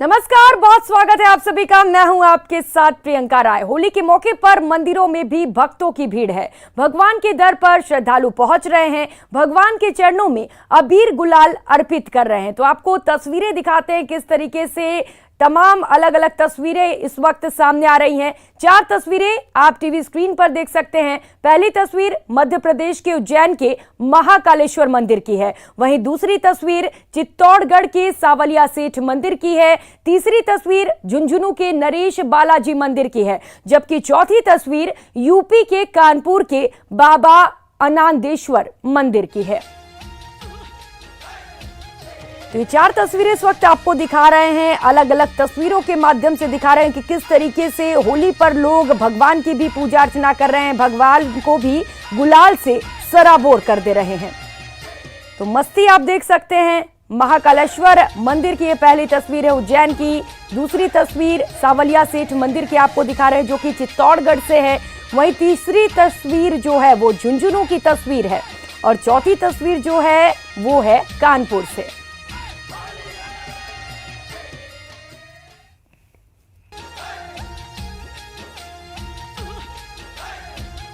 नमस्कार, बहुत स्वागत है आप सभी का। मैं हूं आपके साथ प्रियंका राय। होली के मौके पर मंदिरों में भी भक्तों की भीड़ है। भगवान के दर पर श्रद्धालु पहुंच रहे हैं, भगवान के चरणों में अबीर गुलाल अर्पित कर रहे हैं। तो आपको तस्वीरें दिखाते हैं किस तरीके से तमाम अलग अलग तस्वीरें इस वक्त सामने आ रही हैं। 4 तस्वीरें आप टीवी स्क्रीन पर देख सकते हैं। पहली तस्वीर मध्य प्रदेश के उज्जैन के महाकालेश्वर मंदिर की है, वहीं दूसरी तस्वीर चित्तौड़गढ़ के सावलिया सेठ मंदिर की है, तीसरी तस्वीर झुंझुनू के नरेश बालाजी मंदिर की है, जबकि चौथी तस्वीर यूपी के कानपुर के बाबा अनांदेश्वर मंदिर की है। तो ये 4 तस्वीरें इस वक्त आपको दिखा रहे हैं, अलग अलग तस्वीरों के माध्यम से दिखा रहे हैं कि किस तरीके से होली पर लोग भगवान की भी पूजा अर्चना कर रहे हैं, भगवान को भी गुलाल से सराबोर कर दे रहे हैं। तो मस्ती आप देख सकते हैं। महाकालेश्वर मंदिर की ये पहली तस्वीर है उज्जैन की, दूसरी तस्वीर सावलिया सेठ मंदिर की आपको दिखा रहे हैं जो कि चित्तौड़गढ़ से है, वहीं तीसरी तस्वीर जो है वो झुंझुनू की तस्वीर है और चौथी तस्वीर जो है वो है कानपुर से।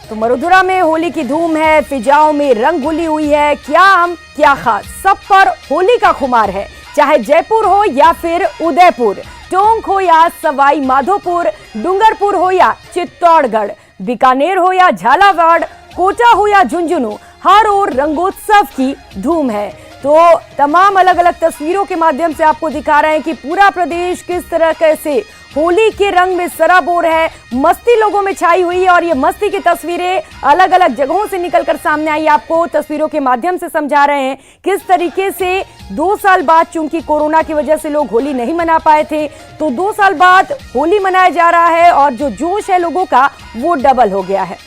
तो मरुधुरा में होली की धूम है, फिजाओं में रंग घुली हुई है, क्या आम क्या खास, सब पर होली का खुमार है। चाहे जयपुर हो या फिर उदयपुर, टोंक हो या सवाई माधोपुर, डूंगरपुर हो या चित्तौड़गढ़, बीकानेर हो या झालावाड़, कोटा हो या झुंझुनू, हर ओर रंगोत्सव की धूम है। तो तमाम अलग अलग तस्वीरों के माध्यम से आपको दिखा रहे हैं कि पूरा प्रदेश किस तरह से होली के रंग में सराबोर है, मस्ती लोगों में छाई हुई है और ये मस्ती की तस्वीरें अलग अलग जगहों से निकलकर सामने आई। आपको तस्वीरों के माध्यम से समझा रहे हैं किस तरीके से 2 साल बाद, चूंकि कोरोना की वजह से लोग होली नहीं मना पाए थे, तो 2 साल बाद होली मनाया जा रहा है और जो जोश है लोगों का वो डबल हो गया है।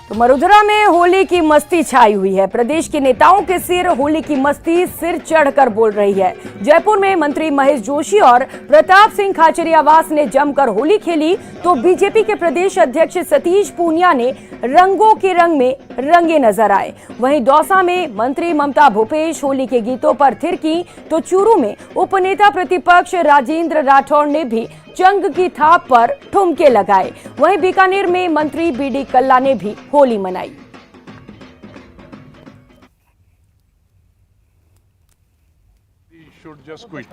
तो मरुधुरा में होली की मस्ती छाई हुई है। प्रदेश के नेताओं के सिर होली की मस्ती सिर चढ़कर बोल रही है। जयपुर में मंत्री महेश जोशी और प्रताप सिंह खाचरियावास ने जमकर होली खेली, तो बीजेपी के प्रदेश अध्यक्ष सतीश पूनिया ने रंगों के रंग में रंगे नजर आए। वहीं दौसा में मंत्री ममता भूपेश होली के गीतों पर थिरकी, तो चूरू में उपनेता प्रतिपक्ष राजेंद्र राठौड़ ने भी चंग की थाप पर ठुमके लगाए। वहीं बीकानेर में मंत्री बीडी कल्ला ने भी होली मनाई। Should just quit.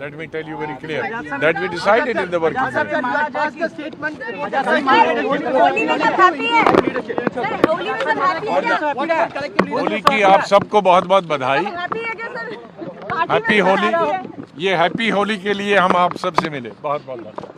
Let me tell you very clear that we decided in the working committee. Holi की आप सबको बहुत बहुत बधाई। हैप्पी होली। ये हैप्पी होली के लिए हम आप सबसे मिले, बहुत बहुत बधाई।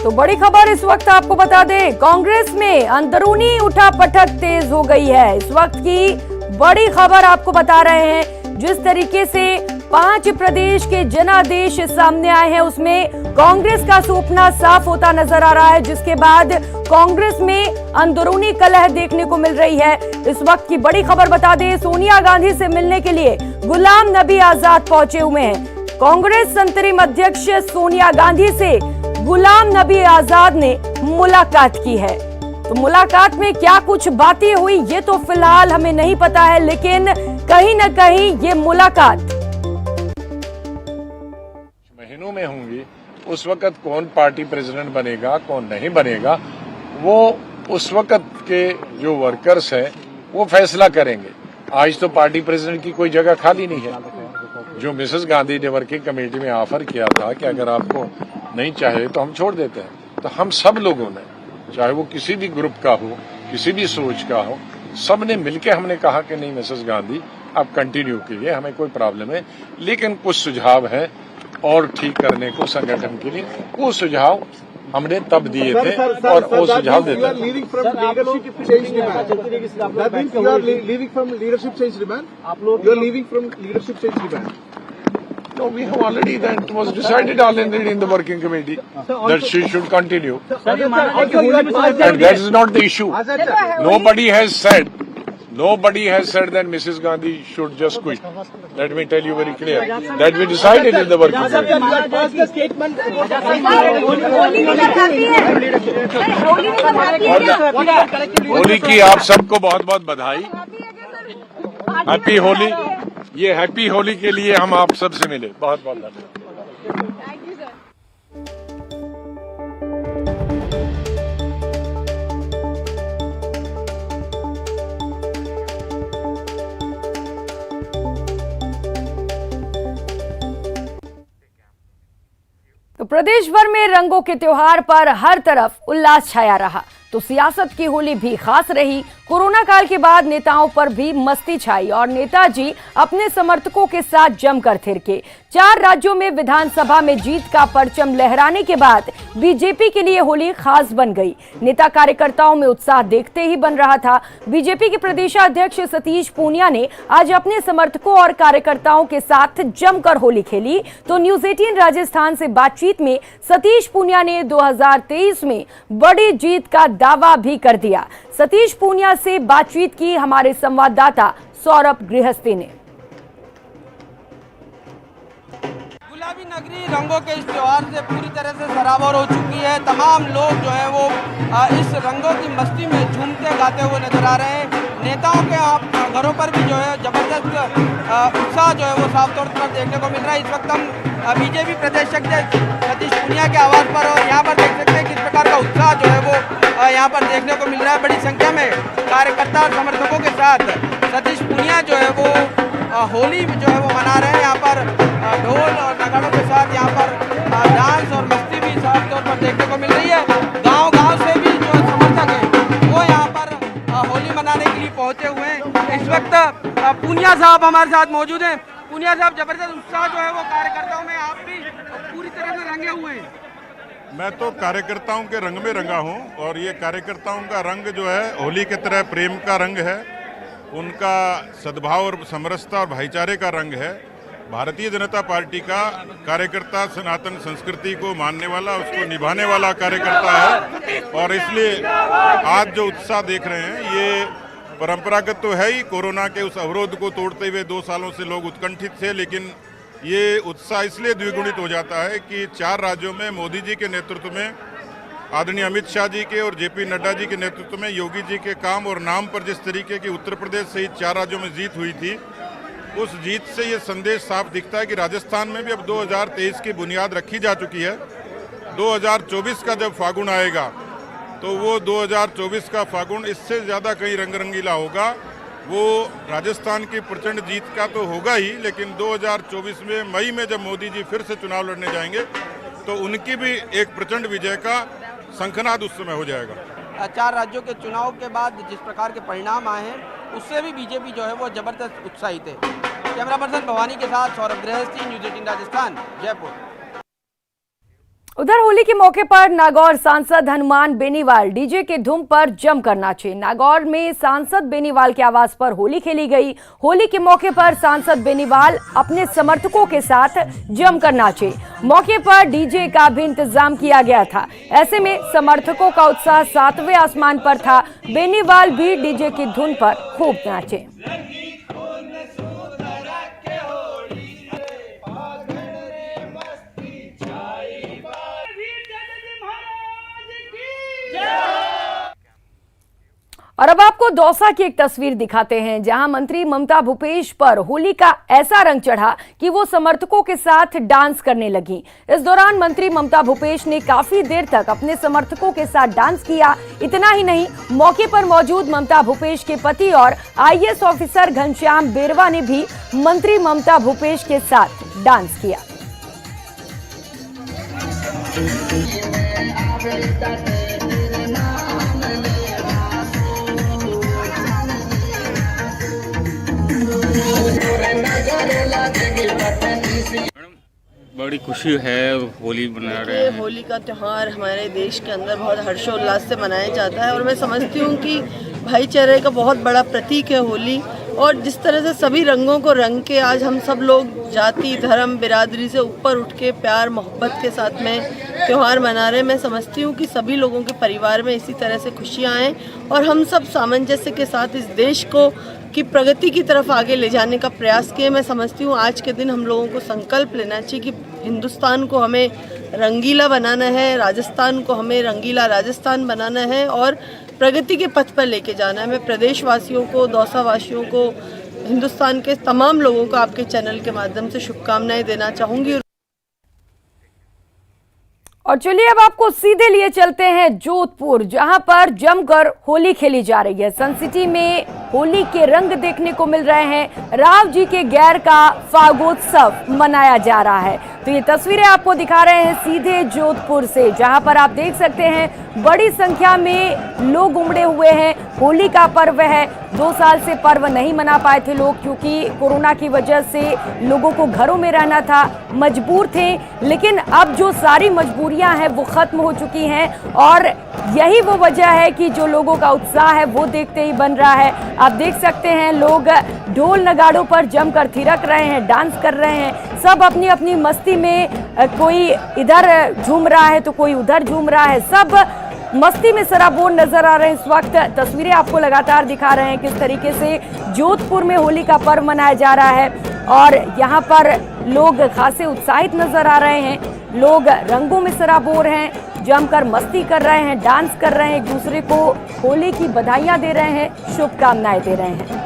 तो बड़ी खबर इस वक्त आपको बता दें, कांग्रेस में अंदरूनी उठापटक तेज हो गई है। इस वक्त की बड़ी खबर आपको बता रहे हैं, जिस तरीके से 5 प्रदेश के जनादेश सामने आए हैं उसमें कांग्रेस का सपना साफ होता नजर आ रहा है, जिसके बाद कांग्रेस में अंदरूनी कलह देखने को मिल रही है। इस वक्त की बड़ी खबर बता दें, सोनिया गांधी से मिलने के लिए गुलाम नबी आजाद पहुंचे हुए हैं। कांग्रेस अंतरिम अध्यक्ष सोनिया गांधी से गुलाम नबी आजाद ने मुलाकात की है। तो मुलाकात में क्या कुछ बातें हुई ये तो फिलहाल हमें नहीं पता है, लेकिन कहीं न कहीं ये मुलाकात महीनों में होंगी। उस वक्त कौन पार्टी प्रेसिडेंट बनेगा, कौन नहीं बनेगा, वो उस वक्त के जो वर्कर्स हैं वो फैसला करेंगे। आज तो पार्टी प्रेसिडेंट की कोई जगह खाली नहीं है। जो मिसेस गांधी ने वर्किंग कमेटी में ऑफर किया था कि अगर आपको नहीं चाहे तो हम छोड़ देते हैं, तो हम सब लोगों ने, चाहे वो किसी भी ग्रुप का हो, किसी भी सोच का हो, सब ने मिलकर हमने कहा कि नहीं मिसेस गांधी आप कंटिन्यू कीजिए, हमें कोई प्रॉब्लम है, लेकिन कुछ सुझाव है और ठीक करने को संगठन के लिए। वो सुझाव हमने तब दिए थे और वो सुझाव देते हैं। No, we have already, that was decided already in the working committee that she should continue. And that is not the issue. Nobody has said Nobody has said that Mrs. Gandhi should just quit. Let me tell you very clear. That we decided in the working group. Holi की आप सबको बहुत बहुत बधाई। Happy Holi. ये happy Holi के लिए हम आप सबसे मिले। बहुत बहुत धन्यवाद। तो प्रदेश भर में रंगों के त्योहार पर हर तरफ उल्लास छाया रहा, तो सियासत की होली भी खास रही। कोरोना काल के बाद नेताओं पर भी मस्ती छाई और नेताजी अपने समर्थकों के साथ जमकर थिरके। 4 राज्यों में विधानसभा में जीत का परचम लहराने के बाद बीजेपी के लिए होली खास बन गई। नेता कार्यकर्ताओं में उत्साह देखते ही बन रहा था। बीजेपी के प्रदेशाध्यक्ष सतीश पूनिया ने आज अपने समर्थकों और कार्यकर्ताओं के साथ जमकर होली खेली। तो न्यूज 18 राजस्थान से बातचीत में सतीश पूनिया ने 2023 में बड़ी जीत का दावा भी कर दिया। सतीश पूनिया से बातचीत की हमारे संवाददाता सौरभ गृहस्थी ने। गुलाबी नगरी रंगों के इस त्योहार से पूरी तरह से सराबोर हो चुकी है। तमाम लोग जो है वो इस रंगों की मस्ती में झूमते गाते हुए नजर आ रहे हैं। नेताओं के घरों पर भी जो है जबरदस्त उत्साह जो है वो साफ तौर पर देखने को मिल रहा है। इस वक्त हम बीजेपी प्रदेश अध्यक्ष सतीश पूनिया के आवास पर और यहाँ पर देख सकते हैं किस प्रकार का उत्साह जो है वो यहाँ पर देखने को मिल रहा है। बड़ी संख्या में कार्यकर्ता और समर्थकों के साथ सतीश पूनिया जो है वो होली जो है वो मना रहे हैं। यहाँ पर ढोल और नगाड़ों के साथ यहाँ पर डांस और मस्ती भी साफ तौर पर देखने को मिल रही है। गांव-गांव से भी जो समर्थक है वो यहाँ पर होली मनाने के लिए पहुंचे हुए हैं। इस वक्त पूनिया साहब हमारे साथ मौजूद हैं। पूनिया साहब, जबरदस्त उत्साह जो है वो कार्यकर्ताओं में, आप भी पूरी तरह से रंगे हुए हैं। मैं तो कार्यकर्ताओं के रंग में रंगा हूं और ये कार्यकर्ताओं का रंग जो है होली की तरह प्रेम का रंग है, उनका सद्भाव और समरसता और भाईचारे का रंग है। भारतीय जनता पार्टी का कार्यकर्ता सनातन संस्कृति को मानने वाला, उसको निभाने वाला कार्यकर्ता है और इसलिए आज जो उत्साह देख रहे हैं ये परंपरागत तो है ही। कोरोना के उस अवरोध को तोड़ते हुए 2 सालों से लोग उत्कंठित थे, लेकिन ये उत्साह इसलिए द्विगुणित हो जाता है कि 4 राज्यों में मोदी जी के नेतृत्व में, आदरणीय अमित शाह जी के और जेपी नड्डा जी के नेतृत्व में, योगी जी के काम और नाम पर जिस तरीके की उत्तर प्रदेश सहित 4 राज्यों में जीत हुई थी, उस जीत से ये संदेश साफ दिखता है कि राजस्थान में भी अब 2023 की बुनियाद रखी जा चुकी है। 2024 का जब फागुन आएगा तो वो 2024 का फागुन इससे ज़्यादा कहीं रंग रंगीला होगा। वो राजस्थान की प्रचंड जीत का तो होगा ही, लेकिन 2024 में मई में जब मोदी जी फिर से चुनाव लड़ने जाएंगे तो उनकी भी एक प्रचंड विजय का शंखनाद उस समय हो जाएगा। 4 राज्यों के चुनाव के बाद जिस प्रकार के परिणाम आए हैं उससे भी बीजेपी जो है वो जबरदस्त उत्साहित है। कैमरा पर्सन भवानी के साथ सौरभ गृहस्थी, न्यूज 18 राजस्थान, जयपुर। उधर होली के मौके पर नागौर सांसद हनुमान बेनीवाल डीजे के धूम पर जमकर नाचे। नागौर में सांसद बेनीवाल के आवास पर होली खेली गई। होली के मौके पर सांसद बेनीवाल अपने समर्थकों के साथ जमकर नाचे। मौके पर डीजे का भी इंतजाम किया गया था। ऐसे में समर्थकों का उत्साह 7वें आसमान पर था। बेनीवाल भी डीजे की धुन पर खूब नाचे। और अब आपको दौसा की एक तस्वीर दिखाते हैं, जहां मंत्री ममता भूपेश पर होली का ऐसा रंग चढ़ा कि वो समर्थकों के साथ डांस करने लगी। इस दौरान मंत्री ममता भूपेश ने काफी देर तक अपने समर्थकों के साथ डांस किया। इतना ही नहीं, मौके पर मौजूद ममता भूपेश के पति और IAS ऑफिसर घनश्याम बेरवा ने भी मंत्री ममता भूपेश के साथ डांस किया। बड़ी खुशी है, होली मना रहे हैं। होली का त्यौहार हमारे देश के अंदर बहुत हर्षोल्लास से मनाया जाता है और मैं समझती हूँ कि भाईचारे का बहुत बड़ा प्रतीक है होली। और जिस तरह से सभी रंगों को रंग के आज हम सब लोग जाति धर्म बिरादरी से ऊपर उठ के प्यार मोहब्बत के साथ में त्यौहार मना रहे हैं, मैं समझती हूँ कि सभी लोगों के परिवार में इसी तरह से खुशियाँ आएँ और हम सब सामंजस्य के साथ इस देश को की प्रगति की तरफ आगे ले जाने का प्रयास किए। मैं समझती हूँ आज के दिन हम लोगों को संकल्प लेना चाहिए कि हिंदुस्तान को हमें रंगीला बनाना है, राजस्थान को हमें रंगीला राजस्थान बनाना है और प्रगति के पथ पर लेके जाना है। मैं प्रदेशवासियों को, दौसा वासियों को, हिंदुस्तान के तमाम लोगों को आपके चैनल के माध्यम से शुभकामनाएं देना चाहूँगी। और चलिए अब आपको सीधे लिए चलते हैं जोधपुर, जहां पर जमकर होली खेली जा रही है। सन सिटी में होली के रंग देखने को मिल रहे हैं। राव जी के गैर का फागोत्सव मनाया जा रहा है। तो ये तस्वीरें आपको दिखा रहे हैं सीधे जोधपुर से, जहां पर आप देख सकते हैं बड़ी संख्या में लोग उमड़े हुए हैं। होली का पर्व है, 2 साल से पर्व नहीं मना पाए थे लोग, क्योंकि कोरोना की वजह से लोगों को घरों में रहना था, मजबूर थे। लेकिन अब जो सारी मजबूरियां हैं वो खत्म हो चुकी हैं और यही वो वजह है कि जो लोगों का उत्साह है वो देखते ही बन रहा है। आप देख सकते हैं लोग ढोल नगाड़ों पर जमकर थिरक रहे हैं, डांस कर रहे हैं, सब अपनी अपनी मस्ती में, कोई इधर झूम रहा है तो कोई उधर झूम रहा है, सब मस्ती में सराबोर नजर आ रहे हैं। इस वक्त तस्वीरें आपको लगातार दिखा रहे हैं किस तरीके से जोधपुर में होली का पर्व मनाया जा रहा है और यहाँ पर लोग खासे उत्साहित नजर आ रहे हैं। लोग रंगों में सराबोर हैं, जमकर मस्ती कर रहे हैं, डांस कर रहे हैं, एक दूसरे को होली की बधाइयां दे रहे हैं, शुभकामनाएं दे रहे हैं।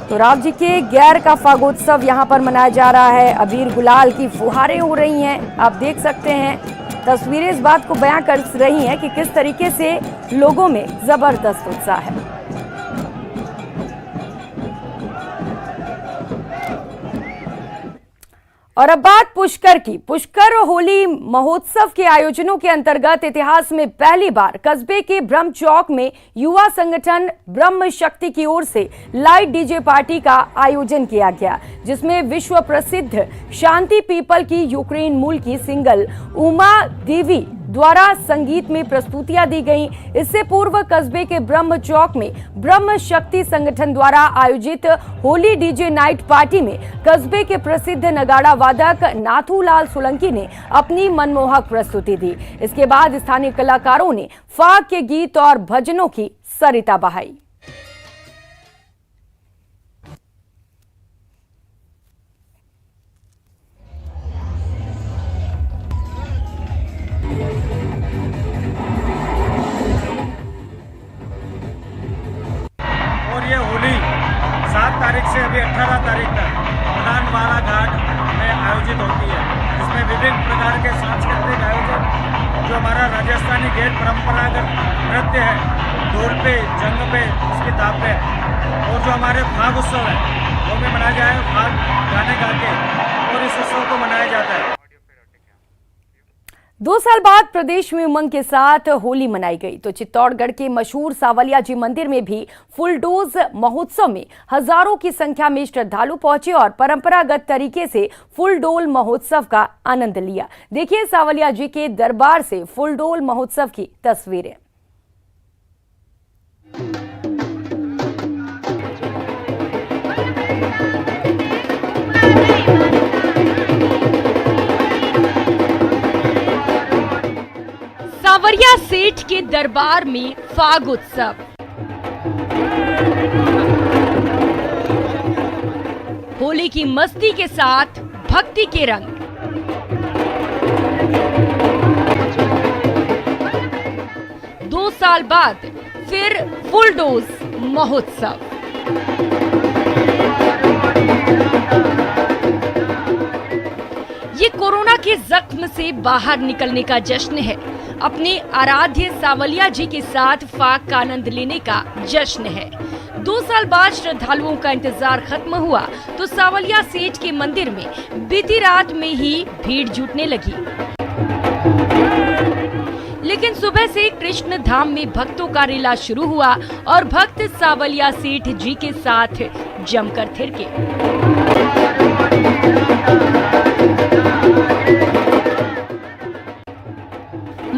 तो राव जी के गैर का फागोत्सव यहाँ पर मनाया जा रहा है। अबीर गुलाल की फुहारें हो रही हैं, आप देख सकते हैं। तस्वीरें इस बात को बयां कर रही हैं कि किस तरीके से लोगों में जबरदस्त उत्साह है। और अब बात पुष्कर की। पुष्कर होली महोत्सव के आयोजनों के अंतर्गत इतिहास में पहली बार कस्बे के ब्रह्म चौक में युवा संगठन ब्रह्म शक्ति की ओर से लाइट डीजे पार्टी का आयोजन किया गया, जिसमें विश्व प्रसिद्ध शांति पीपल की यूक्रेन मूल की सिंगल उमा देवी द्वारा संगीत में प्रस्तुतियां दी गईं। इससे पूर्व कस्बे के ब्रह्म चौक में ब्रह्म शक्ति संगठन द्वारा आयोजित होली डीजे नाइट पार्टी में कस्बे के प्रसिद्ध नगाड़ा वादक नाथूलाल सोलंकी ने अपनी मनमोहक प्रस्तुति दी। इसके बाद स्थानीय कलाकारों ने फाग के गीत और भजनों की सरिता बहाई। और ये होली 7 तारीख से अभी 18 तारीख तक प्रधानवाला घाट में आयोजित होती है, जिसमें विभिन्न प्रकार के सांस्कृतिक आयोजन, जो हमारा राजस्थानी गैर परंपरागत नृत्य है, ढोल पे, जंग पे, उसकी ताप पे, और जो हमारे फाग उत्सव है वो भी मनाया जाए, फाग गाने गा के, और इस उत्सव को मनाया जाता है। 2 साल बाद प्रदेश में उमंग के साथ होली मनाई गई। तो चित्तौड़गढ़ के मशहूर सावलिया जी मंदिर में भी फुल डोज महोत्सव में हजारों की संख्या में श्रद्धालु पहुंचे और परंपरागत तरीके से फुल डोल महोत्सव का आनंद लिया। देखिए सावलिया जी के दरबार से फुल डोल महोत्सव की तस्वीरें। सावरिया सेठ के दरबार में फाग उत्सव। होली की मस्ती के साथ भक्ति के रंग। दो साल बाद फिर फुल डोज महोत्सव। ये कोरोना के जख्म से बाहर निकलने का जश्न है। अपने आराध्य सावलिया जी के साथ फाग का आनंद लेने का जश्न है। 2 साल बाद श्रद्धालुओं का इंतजार खत्म हुआ तो सावलिया सेठ के मंदिर में बीती रात में ही भीड़ जुटने लगी। लेकिन सुबह से कृष्ण धाम में भक्तों का रेला शुरू हुआ और भक्त सावलिया सेठ जी के साथ जमकर थिरके।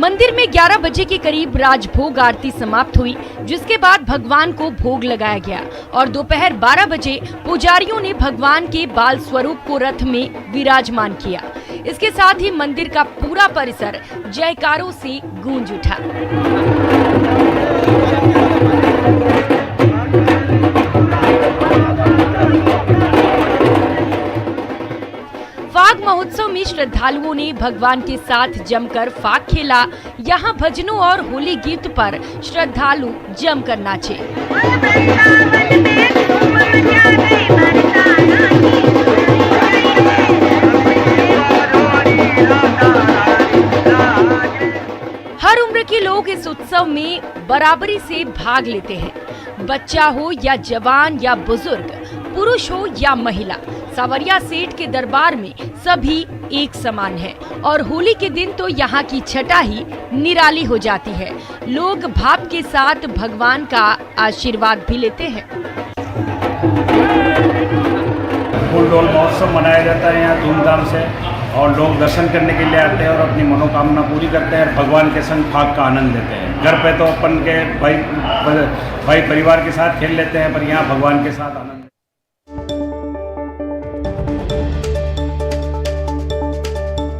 मंदिर में 11 बजे के करीब राजभोग आरती समाप्त हुई, जिसके बाद भगवान को भोग लगाया गया और दोपहर 12 बजे पुजारियों ने भगवान के बाल स्वरूप को रथ में विराजमान किया। इसके साथ ही मंदिर का पूरा परिसर जयकारों से गूंज उठा। फाग महोत्सव में श्रद्धालुओं ने भगवान के साथ जमकर फाग खेला। यहाँ भजनों और होली गीत पर श्रद्धालु जमकर नाचे। हर उम्र के लोग इस उत्सव में बराबरी से भाग लेते हैं। बच्चा हो या जवान या बुजुर्ग, पुरुष हो या महिला, सावरिया सेठ के दरबार में सभी एक समान है और होली के दिन तो यहाँ की छटा ही निराली हो जाती है। लोग भाव के साथ भगवान का आशीर्वाद भी लेते हैं। फूल डोल महोत्सव मनाया जाता है यहाँ धूमधाम से और लोग दर्शन करने के लिए आते हैं और अपनी मनोकामना पूरी करते हैं और भगवान के संग फाग का आनंद लेते हैं। घर पे तो अपन के भाई परिवार के साथ खेल लेते हैं, पर यहाँ भगवान के साथ आनंद।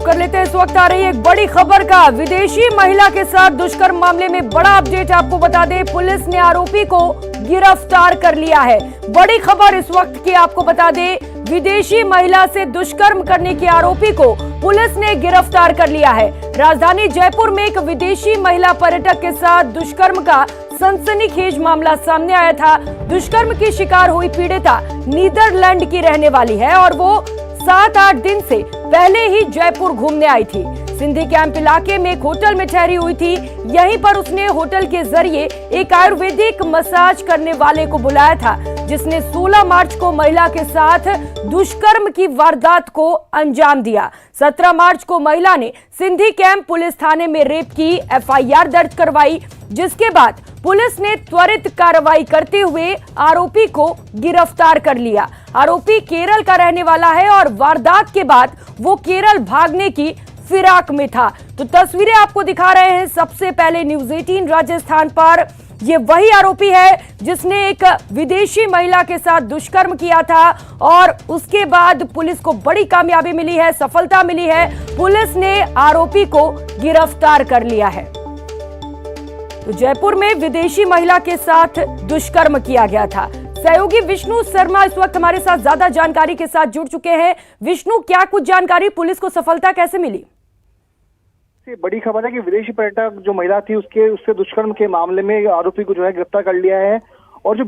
कर लेते हैं इस वक्त आ रही एक बड़ी खबर का। विदेशी महिला के साथ दुष्कर्म मामले में बड़ा अपडेट आपको बता दें, पुलिस ने आरोपी को गिरफ्तार कर लिया है। बड़ी खबर इस वक्त की आपको बता दें, विदेशी महिला से दुष्कर्म करने के आरोपी को पुलिस ने गिरफ्तार कर लिया है। राजधानी जयपुर में एक विदेशी महिला पर्यटक के साथ दुष्कर्म का सनसनीखेज मामला सामने आया था। दुष्कर्म की शिकार हुई पीड़िता नीदरलैंड की रहने वाली है और वो 7-8 दिन से पहले ही जयपुर घूमने आई थी। सिंधी कैंप इलाके में एक होटल में ठहरी हुई थी। यहीं पर उसने होटल के जरिए एक आयुर्वेदिक मसाज करने वाले को बुलाया था, जिसने 16 मार्च को महिला के साथ दुष्कर्म की वारदात को अंजाम दिया। 17 मार्च को महिला ने सिंधी कैंप पुलिस थाने में रेप की FIR दर्ज करवाई, जिसके बाद पुलिस ने त्वरित कार्रवाई करते हुए आरोपी को गिरफ्तार कर लिया। आरोपी केरल का रहने वाला है और वारदात के बाद वो केरल भागने की फिराक में था। तो तस्वीरें आपको दिखा रहे हैं सबसे पहले न्यूज़ 18 राजस्थान पर। ये वही आरोपी है जिसने एक विदेशी महिला के साथ दुष्कर्म किया था और उसके बाद पुलिस को बड़ी कामयाबी मिली है, सफलता मिली है। पुलिस ने आरोपी को गिरफ्तार कर लिया है। तो जयपुर में विदेशी महिला के साथ दुष्कर्म किया गया था। सहयोगी विष्णु शर्मा इस वक्त हमारे साथ ज्यादा जानकारी के साथ जुड़ चुके हैं। विष्णु, क्या कुछ जानकारी, पुलिस को सफलता कैसे मिली? बड़ी खबर है कि विदेशी पर्यटक जो महिला थी उससे दुष्कर्म के मामले में आरोपी को जो है गिरफ्तार कर लिया है। और जो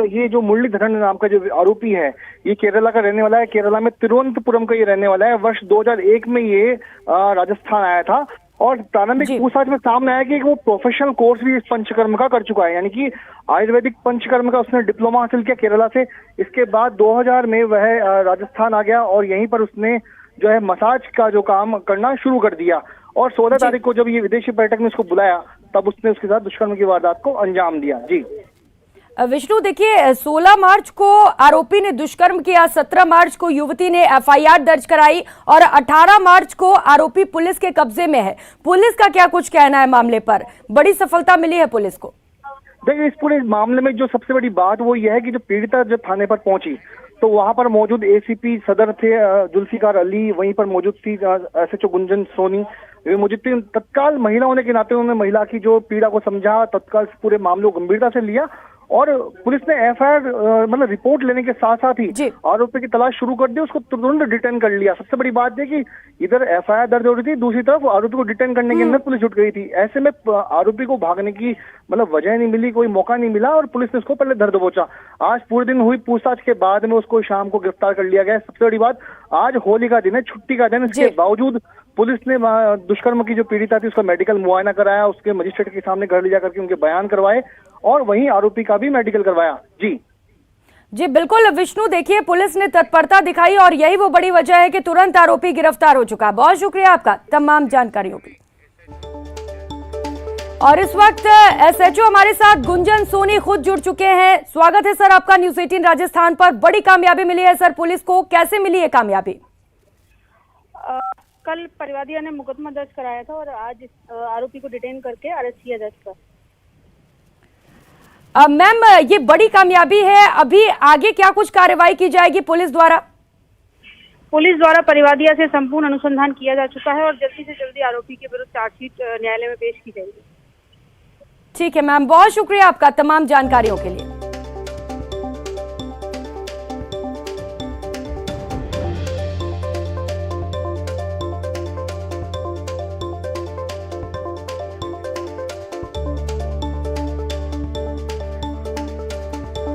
ये जो मुरलीधरन नाम का जो आरोपी है, ये केरला का रहने वाला है। केरला में तिरुवनंतपुरम का ये रहने वाला है। वर्ष 2001 में ये राजस्थान आया था और प्रारंभिक पूछताछ में सामने आया कि वो प्रोफेशनल कोर्स भी इस पंचकर्म का कर चुका है, यानी कि आयुर्वेदिक पंचकर्म का उसने डिप्लोमा हासिल किया केरला से। इसके बाद 2000 में वह राजस्थान आ गया और यहीं पर उसने जो है मसाज का जो काम करना शुरू कर दिया। और 16 तारीख को जब ये विदेशी पर्यटक ने उसको बुलाया, तब उसने उसके साथ दुष्कर्म की वारदात को अंजाम दिया। जी विष्णु, देखिए 16 मार्च को आरोपी ने दुष्कर्म किया, 17 मार्च को युवती ने FIR दर्ज कराई और 18 मार्च को आरोपी पुलिस के कब्जे में है। पुलिस का क्या कुछ कहना है मामले पर? बड़ी सफलता मिली है पुलिस को। देखिए, इस पूरे मामले में जो सबसे बड़ी बात वो ये है कि जो पीड़िता जब थाने पर पहुंची तो वहां पर मौजूद ACP सदर थे जुल्फिकार अली, वहीं पर मौजूद थी SHO गुंजन सोनी, वे मौजूद थी। तत्काल महिला होने के नाते उन्होंने महिला की जो पीड़ा को समझा, तत्काल पूरे मामले को गंभीरता से लिया और पुलिस ने FIR मतलब रिपोर्ट लेने के साथ साथ ही आरोपी की तलाश शुरू कर दी, उसको तुरंत डिटेन कर लिया। सबसे बड़ी बात है कि इधर FIR दर्ज हो रही थी, दूसरी तरफ आरोपी को डिटेन करने के अंदर पुलिस जुट गई थी। ऐसे में आरोपी को भागने की मतलब वजह नहीं मिली, कोई मौका नहीं मिला और पुलिस ने उसको पहले धर दबोचा। आज पूरे दिन हुई पूछताछ के बाद में उसको शाम को गिरफ्तार कर लिया गया। सबसे बड़ी बात, आज होली का दिन है, छुट्टी का दिन, इसके बावजूद पुलिस ने दुष्कर्म की जो पीड़िता थी उसका मेडिकल मुआयना कराया, उसके मजिस्ट्रेट के सामने घर ले जाकर के उनके बयान करवाए और वहीं आरोपी का भी मेडिकल करवाया। जी बिल्कुल विष्णु, देखिए पुलिस ने तत्परता दिखाई और यही वो बड़ी वजह है कि तुरंत आरोपी गिरफ्तार हो चुका है। बहुत शुक्रिया आपका तमाम जानकारियों की। और इस वक्त SHO हमारे साथ गुंजन सोनी खुद जुड़ चुके हैं। स्वागत है सर आपका न्यूज़ 18 राजस्थान पर। बड़ी कामयाबी मिली है सर पुलिस को, कैसे मिली है कामयाबी? कल परिवादिया ने मुकदमा दर्ज कराया था और आज इस आरोपी को डिटेन करके अरेस्ट किया जा चुका है। मैम, ये बड़ी कामयाबी है, अभी आगे क्या कुछ कार्रवाई की जाएगी पुलिस द्वारा? पुलिस द्वारा परिवादिया से संपूर्ण अनुसंधान किया जा चुका है और जल्दी से जल्दी आरोपी के विरुद्ध चार्जशीट न्यायालय में पेश की जाएगी। ठीक है मैम, बहुत शुक्रिया आपका तमाम जानकारियों के लिए।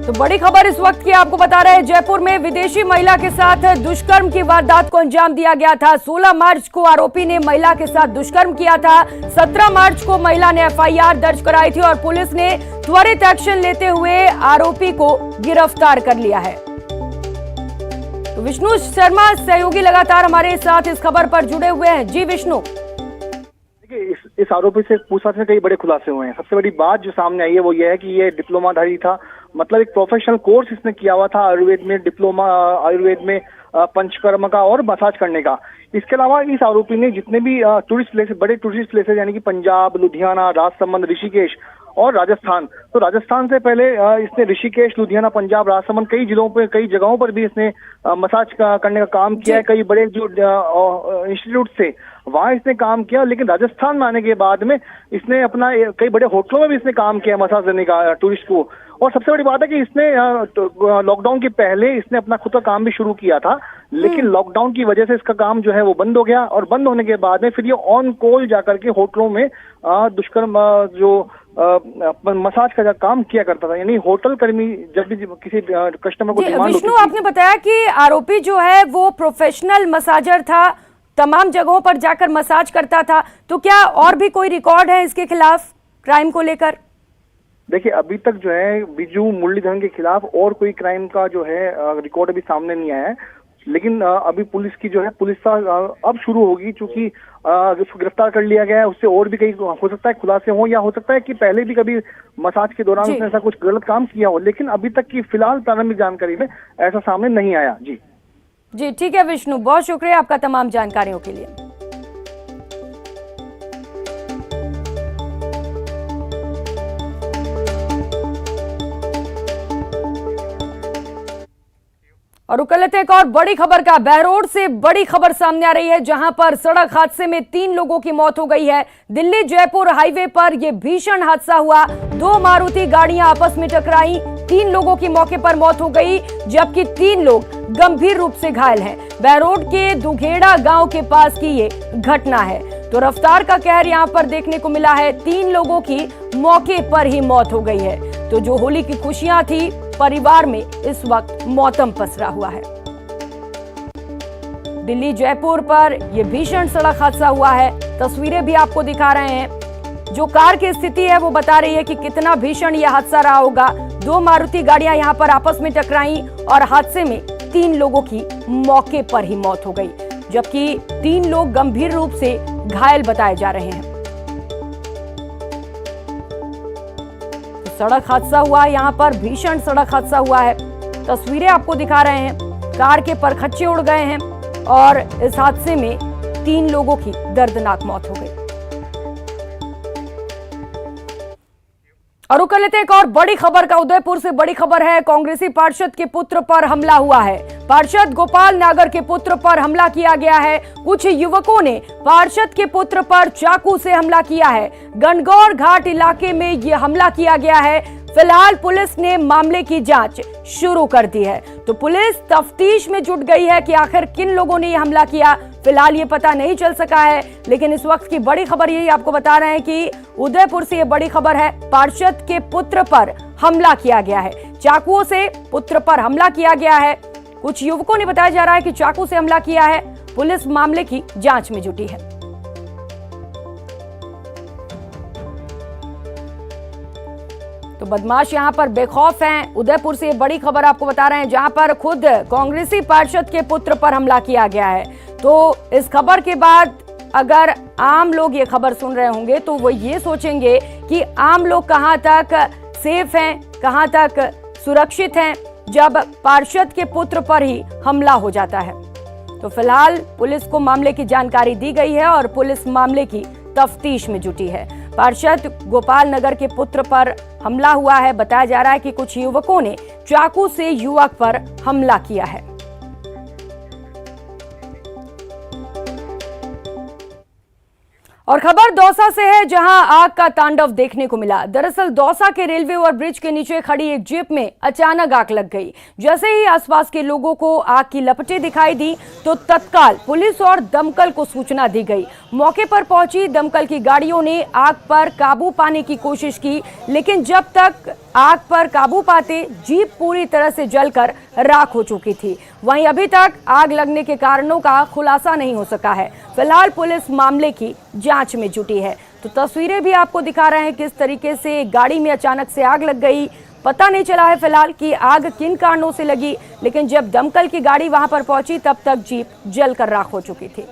तो बड़ी खबर इस वक्त की आपको बता रहे हैं, जयपुर में विदेशी महिला के साथ दुष्कर्म की वारदात को अंजाम दिया गया था। 16 मार्च को आरोपी ने महिला के साथ दुष्कर्म किया था। 17 मार्च को महिला ने एफआईआर दर्ज कराई थी और पुलिस ने त्वरित एक्शन लेते हुए आरोपी को गिरफ्तार कर लिया है। तो विष्णु शर्मा सहयोगी लगातार हमारे साथ इस खबर पर जुड़े हुए हैं। जी विष्णु। देखिए, इस आरोपी से पूछताछ में कई बड़े खुलासे हुए हैं। सबसे बड़ी बात जो सामने आई है वो ये है कि ये डिप्लोमाधारी था, मतलब एक प्रोफेशनल कोर्स इसने किया हुआ था आयुर्वेद में, डिप्लोमा आयुर्वेद में पंचकर्म का और मसाज करने का। इसके अलावा इस आरोपी ने जितने भी टूरिस्ट प्लेस, बड़े टूरिस्ट प्लेसेस यानी कि पंजाब, लुधियाना, राजसमंद, ऋषिकेश और राजस्थान, तो राजस्थान से पहले इसने ऋषिकेश, लुधियाना, पंजाब, राजसमंद कई जिलों पे, कई जगहों पर भी इसने मसाज करने का काम किया है। कई बड़े जो इंस्टीट्यूट थे वहां इसने काम किया, लेकिन राजस्थान में आने के बाद में इसने अपना कई बड़े होटलों में भी इसने काम किया मसाज देने का टूरिस्ट को। और सबसे बड़ी बात है कि इसने लॉकडाउन के पहले इसने अपना खुद का काम भी शुरू किया था, लेकिन लॉकडाउन की वजह से इसका काम जो है वो बंद हो गया और बंद होने के बाद में फिर ये ऑन कॉल जाकर के होटलों में दुष्कर्म जो मसाज का काम किया करता था, यानी होटल कर्मी जब भी किसी कस्टमर को डिमांड। विष्णु, आपने बताया कि आरोपी जो है वो प्रोफेशनल मसाजर था, तमाम जगहों पर जाकर मसाज करता था, तो क्या और भी कोई रिकॉर्ड है इसके खिलाफ क्राइम को लेकर? देखिए, अभी तक जो है बिजू मुरलीधरन के खिलाफ और कोई क्राइम का जो है रिकॉर्ड अभी सामने नहीं आया है, लेकिन अभी पुलिस की जो है पुलिस अब शुरू होगी, चूंकि उसको गिरफ्तार कर लिया गया है। उससे और भी कई हो सकता है खुलासे हो, या हो सकता है कि पहले भी कभी मसाज के दौरान उसने ऐसा कुछ गलत काम किया हो, लेकिन अभी तक की फिलहाल प्रारंभिक जानकारी में ऐसा सामने नहीं आया। जी ठीक है विष्णु, बहुत शुक्रिया आपका तमाम जानकारियों के लिए। और रुक लेते हैं एक और बड़ी खबर का। बहरोड से बड़ी खबर सामने आ रही है, जहां पर सड़क हादसे में 3 लोगों की मौत हो गई है। दिल्ली जयपुर हाईवे पर यह भीषण हादसा हुआ। 2 मारुति गाड़ियां आपस में टकराई, 3 लोगों की मौके पर मौत हो गई, जबकि 3 लोग गंभीर रूप से घायल हैं। बहरोड के दुघेड़ा गांव के पास की ये घटना है। तो रफ्तार का कहर यहां पर देखने को मिला है। 3 लोगों की मौके पर ही मौत हो गई है। तो जो होली की खुशियां थी, परिवार में इस वक्त मौतम पसरा हुआ है। दिल्ली जयपुर पर यह भीषण सड़क हादसा हुआ है। तस्वीरें भी आपको दिखा रहे हैं। जो कार की स्थिति है वो बता रही है कि कितना भीषण यह हादसा रहा होगा। 2 मारुति गाड़ियां यहां पर आपस में टकराई और हादसे में 3 लोगों की मौके पर ही मौत हो गई, जबकि 3 लोग गंभीर रूप से घायल बताए जा रहे हैं। सड़क हादसा हुआ है, यहाँ पर भीषण सड़क हादसा हुआ है। तस्वीरें आपको दिखा रहे हैं। कार के परखच्चे उड़ गए हैं और इस हादसे में 3 लोगों की दर्दनाक मौत हो गई। और रुक लेते एक और बड़ी खबर का। उदयपुर से बड़ी खबर है, कांग्रेसी पार्षद के पुत्र पर हमला हुआ है। पार्षद गोपाल नागर के पुत्र पर हमला किया गया है। कुछ युवकों ने पार्षद के पुत्र पर चाकू से हमला किया है। गणगौर घाट इलाके में यह हमला किया गया है। फिलहाल पुलिस ने मामले की जांच शुरू कर दी है। तो पुलिस तफ्तीश में जुट गई है कि आखिर किन लोगों ने यह हमला किया। फिलहाल ये पता नहीं चल सका है, लेकिन इस वक्त की बड़ी खबर यही आपको बता रहे हैं कि उदयपुर से ये बड़ी खबर है, पार्षद के पुत्र पर हमला किया गया है। चाकुओं से पुत्र पर हमला किया गया है। कुछ युवकों ने बताया जा रहा है कि चाकू से हमला किया है। पुलिस मामले की जांच में जुटी है। तो बदमाश यहां पर बेखौफ हैं। उदयपुर से बड़ी खबर आपको बता रहे हैं, जहां पर खुद कांग्रेसी पार्षद के पुत्र पर हमला किया गया है। तो इस खबर के बाद अगर आम लोग ये खबर सुन रहे होंगे तो वो ये सोचेंगे कि आम लोग कहां तक सेफ हैं, कहां तक सुरक्षित हैं, जब पार्षद के पुत्र पर ही हमला हो जाता है। तो फिलहाल पुलिस को मामले की जानकारी दी गई है और पुलिस मामले की तफ्तीश में जुटी है। पार्षद गोपाल नगर के पुत्र पर हमला हुआ है। बताया जा रहा है कि कुछ युवकों ने चाकू से युवक पर हमला किया है। और खबर दौसा से है, जहां आग का तांडव देखने को मिला। दरअसल दौसा के रेलवे ओवरब्रिज के नीचे खड़ी एक जीप में अचानक आग लग गई। जैसे ही आसपास के लोगों को आग की लपटें दिखाई दी तो तत्काल पुलिस और दमकल को सूचना दी गई। मौके पर पहुंची दमकल की गाड़ियों ने आग पर काबू पाने की कोशिश की, लेकिन जब तक आग पर काबू पाते जीप पूरी तरह से जलकर राख हो चुकी थी। वहीं अभी तक आग लगने के कारणों का खुलासा नहीं हो सका है। फिलहाल पुलिस मामले की जांच में जुटी है। तो तस्वीरें भी आपको दिखा रहे हैं किस तरीके से गाड़ी में अचानक से आग लग गई। पता नहीं चला है फिलहाल कि आग किन कारणों से लगी, लेकिन जब दमकल की गाड़ी वहां पर पहुंची तब तक जीप जलकर राख हो चुकी थी।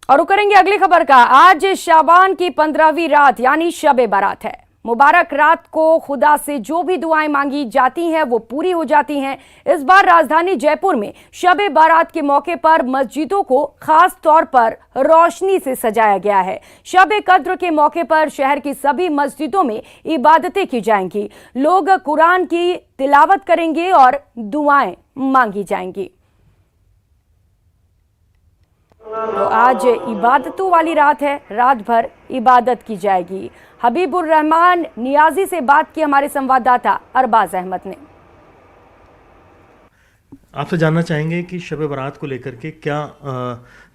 और रुक करेंगे अगली खबर का। आज शाबान की 15वीं रात यानी शबे बारात है। मुबारक रात को खुदा से जो भी दुआएं मांगी जाती हैं वो पूरी हो जाती हैं। इस बार राजधानी जयपुर में शबे बारात के मौके पर मस्जिदों को खास तौर पर रोशनी से सजाया गया है। शबे कद्र के मौके पर शहर की सभी मस्जिदों में इबादतें की जाएंगी। लोग कुरान की तिलावत करेंगे और दुआएं मांगी जाएंगी। तो आज इबादतों वाली रात है, रात भर इबादत की जाएगी। हबीबुर रहमान नियाजी से बात की हमारे संवाददाता अरबाज अहमद ने। आपसे जानना चाहेंगे कि शब बारात को लेकर के क्या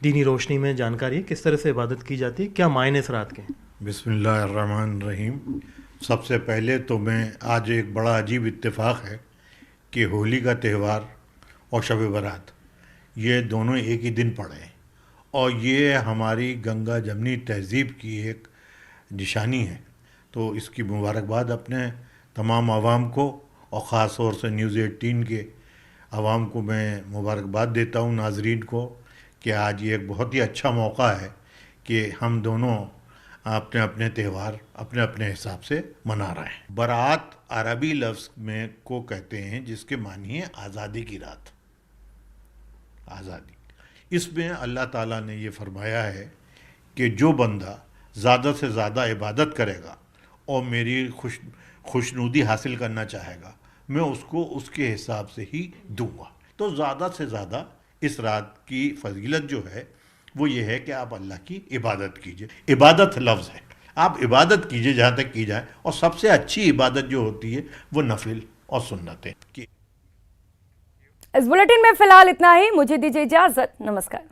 दीनी रोशनी में जानकारी है, किस तरह से इबादत की जाती है, क्या मायने इस रात के? बिस्मिल्लाहिर्रहमानिर्रहीम। सबसे पहले तो मैं आज एक बड़ा अजीब इत्तेफाक है कि होली का त्यौहार और शब बारात ये दोनों एक ही दिन पड़े हैं और ये हमारी गंगा जमनी तहज़ीब की एक निशानी है। तो इसकी मुबारकबाद अपने तमाम आवाम को और ख़ास तौर से न्यूज़ 18 के आवाम को मैं मुबारकबाद देता हूँ, नाजरीन को, कि आज ये एक बहुत ही अच्छा मौका है कि हम दोनों अपने अपने त्यौहार अपने अपने हिसाब से मना रहे हैं। बारात अरबी लफ्ज़ में को कहते हैं जिसके मानी है आज़ादी की रात, आज़ादी। इसमें अल्लाह ताला ने ये फरमाया है कि जो बंदा ज़्यादा से ज़्यादा इबादत करेगा और मेरी खुशनुदी हासिल करना चाहेगा, मैं उसको उसके हिसाब से ही दूंगा। तो ज़्यादा से ज़्यादा इस रात की फजीलत जो है वो ये है कि आप अल्लाह की इबादत कीजिए। इबादत लफ्ज़ है, आप इबादत कीजिए जहाँ तक की जाए, और सबसे अच्छी इबादत जो होती है वो नफिल और सुन्नतें की। इस बुलेटिन में फिलहाल इतना ही। मुझे दीजिए इजाजत। नमस्कार।